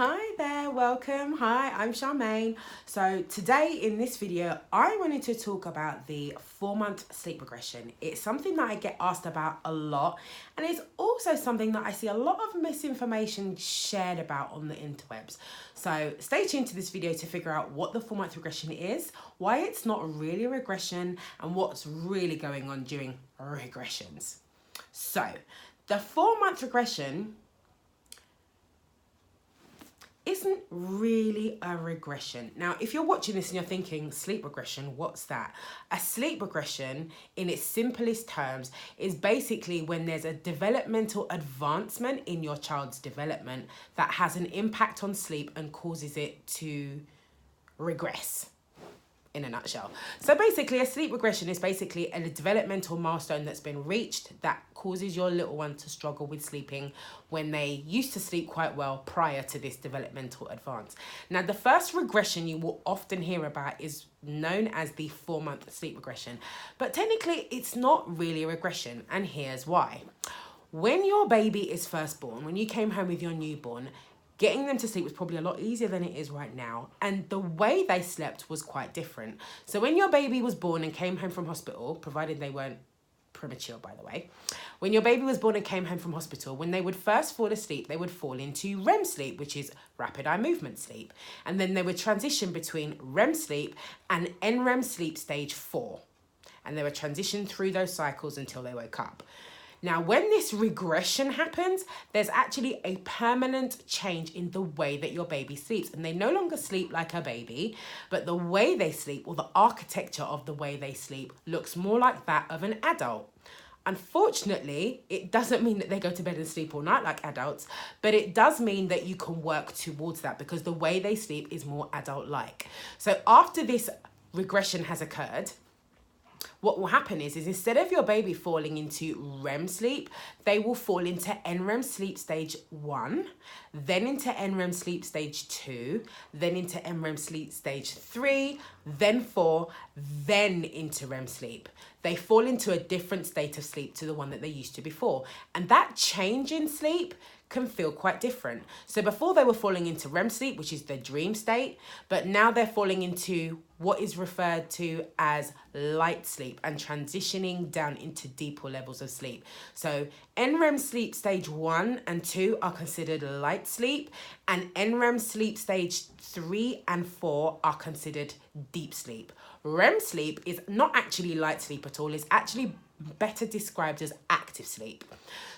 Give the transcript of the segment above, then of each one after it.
Hi there, welcome. Hi, I'm Charmaine. So today in this video, I wanted to talk about the 4-month sleep regression. It's something that I get asked about a lot, and it's also something that I see a lot of misinformation shared about on the interwebs. So stay tuned to this video to figure out what the 4-month regression is, why it's not really a regression, and what's really going on during regressions. So the 4-month regression isn't really a regression. Now, if you're watching this and you're thinking, sleep regression, what's that? A sleep regression, in its simplest terms, is basically when there's a developmental advancement in your child's development that has an impact on sleep and causes it to regress. In a nutshell. So basically, a sleep regression is basically a developmental milestone that's been reached that causes your little one to struggle with sleeping when they used to sleep quite well prior to this developmental advance. Now, the first regression you will often hear about is known as the 4-month sleep regression, but technically it's not really a regression, and here's why. When your baby is first born, when you came home with your newborn, getting them to sleep was probably a lot easier than it is right now. And the way they slept was quite different. So when your baby was born and came home from hospital, provided they weren't premature, by the way, when your baby was born and came home from hospital, when they would first fall asleep, they would fall into REM sleep, which is rapid eye movement sleep. And then they would transition between REM sleep and NREM sleep stage 4. And they would transition through those cycles until they woke up. Now, when this regression happens, there's actually a permanent change in the way that your baby sleeps. And they no longer sleep like a baby, but the way they sleep, or the architecture of the way they sleep, looks more like that of an adult. Unfortunately, it doesn't mean that they go to bed and sleep all night like adults, but it does mean that you can work towards that because the way they sleep is more adult-like. So after this regression has occurred, what will happen is instead of your baby falling into REM sleep, they will fall into NREM sleep stage 1, then into NREM sleep stage 2, then into NREM sleep stage 3, then 4, then into REM sleep. They fall into a different state of sleep to the one that they used to before. And that change in sleep can feel quite different. So before they were falling into REM sleep, which is the dream state, but now they're falling into what is referred to as light sleep and transitioning down into deeper levels of sleep. So NREM sleep stage 1 and 2 are considered light sleep, and NREM sleep stage 3 and 4 are considered deep sleep. REM sleep is not actually light sleep at all, it's actually better described as active sleep.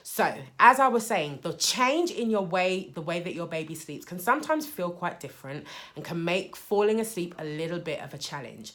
So, as I was saying, the change in the way that your baby sleeps can sometimes feel quite different and can make falling asleep a little bit of a challenge.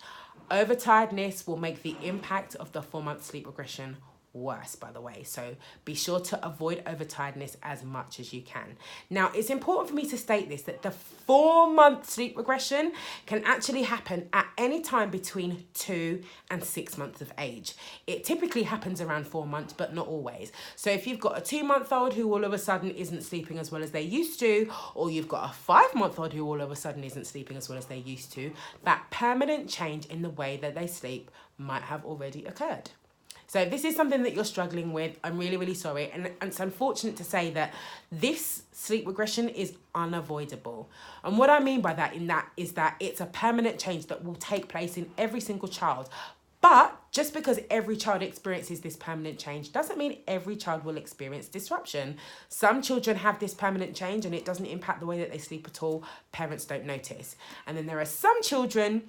Overtiredness will make the impact of the 4-month sleep regression worse, by the way. So be sure to avoid overtiredness as much as you can. Now, it's important for me to state this, that the 4-month sleep regression can actually happen at any time between 2 and 6 months of age. It typically happens around 4 months, but not always. So if you've got a 2-month-old who all of a sudden isn't sleeping as well as they used to, or you've got a 5-month-old who all of a sudden isn't sleeping as well as they used to, that permanent change in the way that they sleep might have already occurred. So if this is something that you're struggling with, I'm really, really sorry. And it's unfortunate to say that this sleep regression is unavoidable. And what I mean by that is that it's a permanent change that will take place in every single child. But just because every child experiences this permanent change doesn't mean every child will experience disruption. Some children have this permanent change and it doesn't impact the way that they sleep at all. Parents don't notice. And then there are some children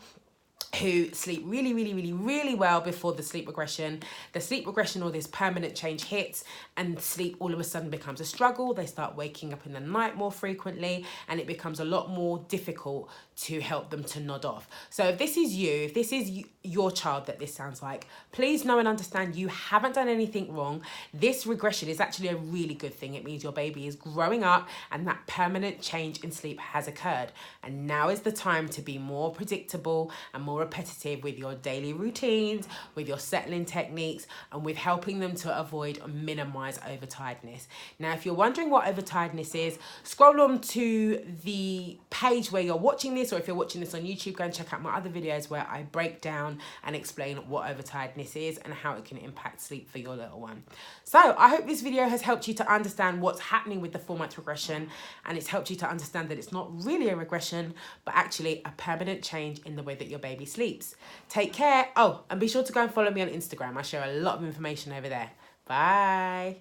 who sleep really, really, really, really well before the sleep regression. The sleep regression or this permanent change hits and sleep all of a sudden becomes a struggle. They start waking up in the night more frequently and it becomes a lot more difficult to help them to nod off. So if this is you, if this is your child that this sounds like, please know and understand you haven't done anything wrong. This regression is actually a really good thing. It means your baby is growing up and that permanent change in sleep has occurred. And now is the time to be more predictable and more more repetitive with your daily routines, with your settling techniques, and with helping them to avoid or minimize overtiredness. Now, if you're wondering what overtiredness is, scroll on to the page where you're watching this, or if you're watching this on YouTube, go and check out my other videos where I break down and explain what overtiredness is and how it can impact sleep for your little one. So I hope this video has helped you to understand what's happening with the 4-month regression, and it's helped you to understand that it's not really a regression, but actually a permanent change in the way that your baby sleeps. Take care. Oh, and be sure to go and follow me on Instagram. I share a lot of information over there. Bye.